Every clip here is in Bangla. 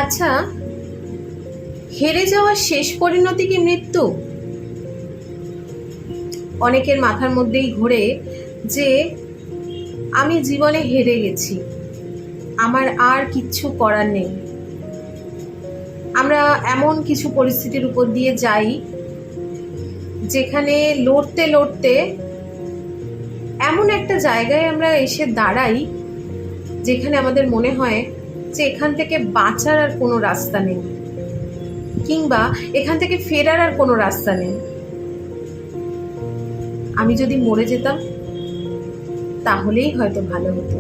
আচ্ছা, হেরে যাওয়ার শেষ পরিণতি কি মৃত্যু? অনেকের মাথার মধ্যেই ঘোরে যে আমি জীবনে হেরে গেছি, আমার আর কিচ্ছু করার নেই। আমরা এমন কিছু পরিস্থিতির উপর দিয়ে যাই যেখানে লড়তে লড়তে এমন একটা জায়গায় আমরা এসে দাঁড়াই যেখানে আমাদের মনে হয় যে এখান থেকে বাঁচার আর কোনো রাস্তা নেই, কিংবা এখান থেকে ফেরার আর কোনো রাস্তা নেই। আমি যদি মরে যেতাম তাহলেই হয়তো ভালো হতো।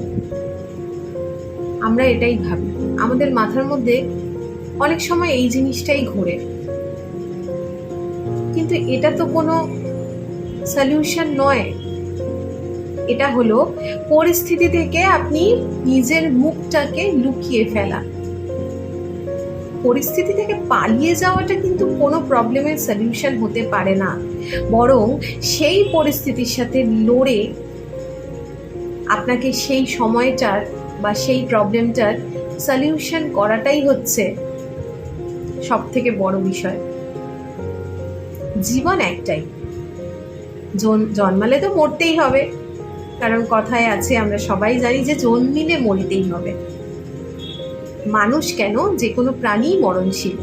আমরা এটাই ভাবি, আমাদের মাথার মধ্যে অনেক সময় এই জিনিসটাই ঘোরে। কিন্তু এটা তো কোনো সলিউশন নয়। এটা হলো পরিস্থিতি থেকে আপনি নিজের মুখটাকে লুকিয়ে ফেলা। পরিস্থিতি থেকে পালিয়ে যাওয়াটা কিন্তু কোনো প্রবলেমের সলিউশন হতে পারে না, বরং সেই পরিস্থিতির সাথে লড়ে আপনাকে সেই সময়টার বা সেই প্রবলেমটার সলিউশন করাটাই হচ্ছে সব থেকে বড় বিষয়। জীবন একটাই, জন্মালে তো মরতেই হবে, কারণ কথায় আছে, আমরা সবাই জানি যে জন্মিলে মরিতেই হবে। মানুষ কেন, যে কোনো প্রাণী মরণশীল।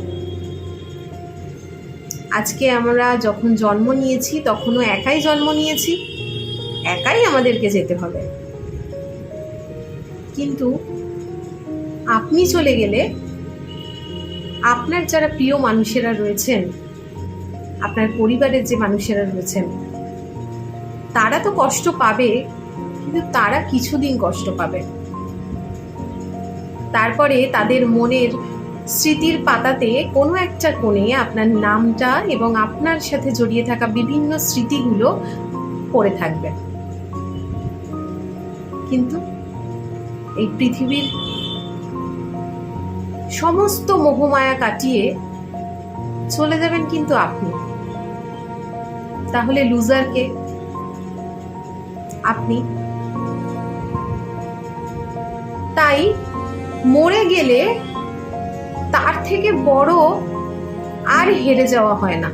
আজকে আমরা যখন জন্ম নিয়েছি তখনও একাই জন্ম নিয়েছি, একাই আমাদেরকে যেতে হবে। কিন্তু আপনি চলে গেলে আপনার যারা প্রিয় মানুষেরা রয়েছেন, আপনার পরিবারের যে মানুষেরা রয়েছেন, তারা তো কষ্ট পাবে, কিন্তু তারা কিছুদিন কষ্ট পাবে। তারপরে তাদের মনের স্মৃতির পাতাতে কোনো একটা কোণে আপনার নামটা এবং আপনার সাথে জড়িয়ে থাকা বিভিন্ন স্মৃতিগুলো পড়ে থাকবে। কিন্তু এই পৃথিবীর সমস্ত মোহমায়া কাটিয়ে চলে যাবেন কিন্তু আপনি। তাহলে লুজার কে? আপনি। তাই মরে গেলে তার থেকে বড় আর হেরে যাওয়া হয় না।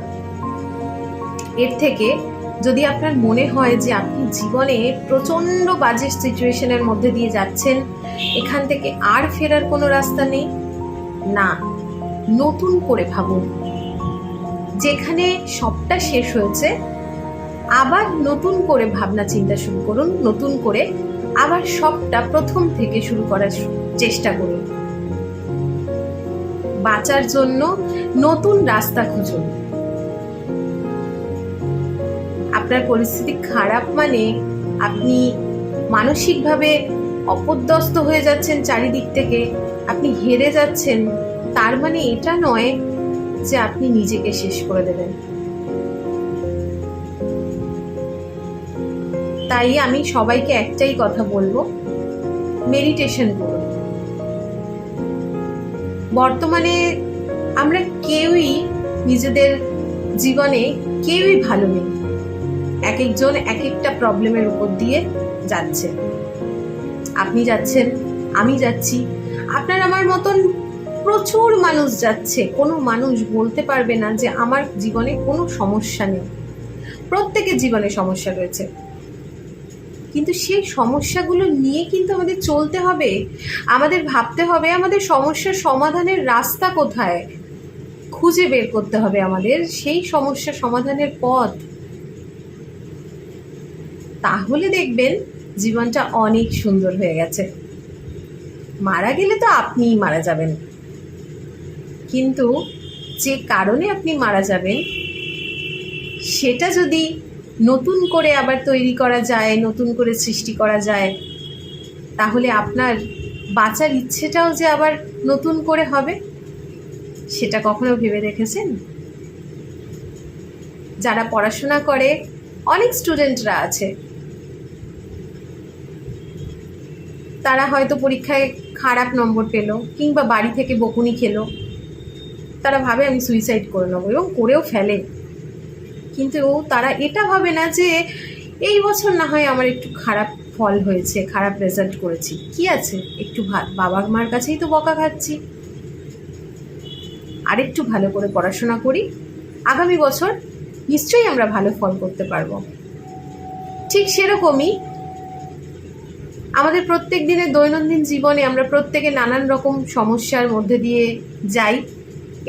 এর থেকে যদি আপনার মনে হয় যে আপনি জীবনে প্রচন্ড বাজে সিচুয়েশনের মধ্যে দিয়ে যাচ্ছেন, এখান থেকে আর ফেরার কোনো রাস্তা নেই, না, নতুন করে ভাবুন। যেখানে সবটা শেষ হয়েছে আবার নতুন করে ভাবনা চিন্তা শুরু করুন, নতুন করে আবার সবটা প্রথম থেকে শুরু করার চেষ্টা করুন। বাঁচার জন্য নতুন রাস্তা খুঁজুন। আপনার পরিস্থিতি খারাপ মানে আপনি মানসিকভাবে অপদস্থ হয়ে যাচ্ছেন, চারিদিক থেকে আপনি হেরে যাচ্ছেন, তার মানে এটা নয় যে আপনি নিজেকে শেষ করে দেবেন। তাই আমি সবাইকে একটাই কথা বলবো, মেডিটেশন করুন। বর্তমানে আমরা কেউই নিজেদের জীবনে কেউই ভালো নেই। এক একজন এক একটা প্রবলেমের উপর দিয়ে যাচ্ছে। আপনি যাচ্ছেন, আমি যাচ্ছি, আপনার আমার মতন প্রচুর মানুষ যাচ্ছে। কোনো মানুষ বলতে পারবে না যে আমার জীবনে কোনো সমস্যা নেই। প্রত্যেকের জীবনে সমস্যা রয়েছে, কিন্তু সেই সমস্যাগুলো নিয়ে কিন্তু আমাদের চলতে হবে। আমাদের ভাবতে হবে আমাদের সমস্যার সমাধানের রাস্তা কোথায়, খুঁজে বের করতে হবে আমাদের সেই সমস্যা সমাধানের পথ। তাহলে দেখবেন জীবনটা অনেক সুন্দর হয়ে গেছে। মারা গেলে তো আপনিই মারা যাবেন, কিন্তু যে কারণে আপনি মারা যাবেন সেটা যদি নতুন করে আবার তৈরি করা যায়, নতুন করে সৃষ্টি করা যায়, তাহলে আপনার বাঁচার ইচ্ছেটাও যে আবার নতুন করে হবে, সেটা কখনো ভেবে দেখেছেন? যারা পড়াশোনা করে, অনেক স্টুডেন্টরা আছে, তারা হয়তো পরীক্ষায় খারাপ নম্বর পেল কিংবা বাড়ি থেকে বকুনি খেলো, তারা ভাবে আমি সুইসাইড করে নেবো, এবং করেও ফেলে। কিন্তু তারা এটা ভাবে না যে এই বছর না হয় আমার একটু খারাপ ফল হয়েছে, খারাপ রেজাল্ট করেছি, কি আছে, একটু বাবা মার কাছেই তো বকা খাচ্ছি, আরেকটু ভালো করে পড়াশোনা করি, আগামী বছর নিশ্চয়ই আমরা ভালো ফল করতে পারবো। ঠিক সেরকমই আমাদের প্রত্যেক দিনের দৈনন্দিন জীবনে আমরা প্রত্যেকে নানান রকম সমস্যার মধ্যে দিয়ে যাই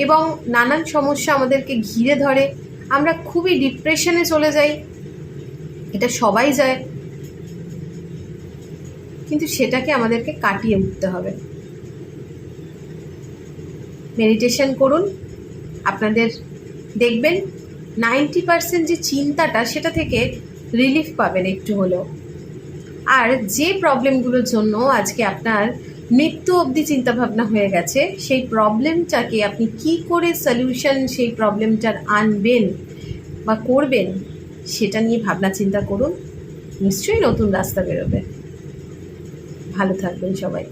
এবং নানান সমস্যা আমাদেরকে ঘিরে ধরে, আমরা খুবই ডিপ্রেশনে চলে যাই, এটা সবাই যায়, কিন্তু সেটাকে আমাদেরকে কাটিয়ে উঠতে হবে। মেডিটেশন করুন, আপনাদের দেখবেন 90% যে চিন্তাটা সেটা থেকে রিলিফ পাবেন একটু হলেও। আর যে প্রবলেমগুলোর জন্য আজকে আপনার মৃত্যু অবধি চিন্তাভাবনা হয়ে গেছে, সেই প্রবলেমটাকে আপনি কি করে সলিউশন সেই প্রবলেমটার আনবেন বা করবেন সেটা নিয়ে ভাবনা চিন্তা করুন, নিশ্চয়ই নতুন রাস্তা বেরোবে। ভালো থাকবেন সবাই।